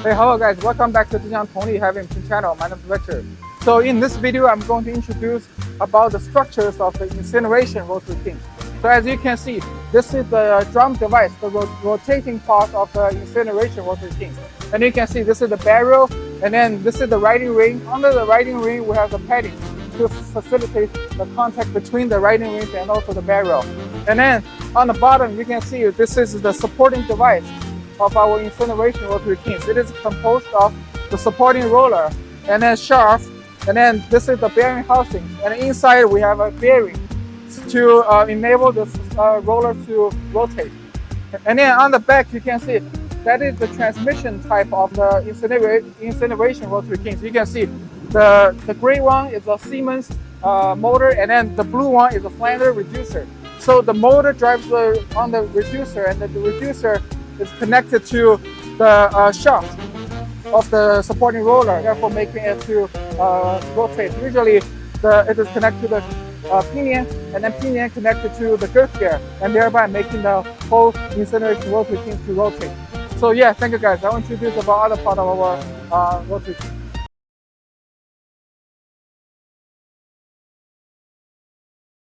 Hey, hello guys, welcome back to Zhejiang Tongli Heavy Machine channel. My name is Richard. So in this video, I'm going to introduce about the structures of the incineration rotary kiln. So as you can see, this is the drum device, the rotating part of the incineration rotary kiln. And you can see this is the barrel, and then this is the riding ring. Under the riding ring, we have the padding to facilitate the contact between the riding rings and also the barrel. And then on the bottom, you can see this is the supporting device of our incineration rotary kilns. It is composed of the supporting roller and then shaft, and then this is the bearing housing. And inside we have a bearing to enable the roller to rotate. And then on the back you can see that is the transmission type of the incineration rotary kilns. You can see the gray one is a Siemens motor, and then the blue one is a Flanders reducer. So the motor drives on the reducer, and the reducer is connected to the shaft of the supporting roller, therefore making it to rotate. Usually it is connected to the pinion, and then pinion connected to the girth gear, and thereby making the whole incineration rotary kiln to rotate. So yeah, thank you guys. I will introduce about other part of our rotary kiln.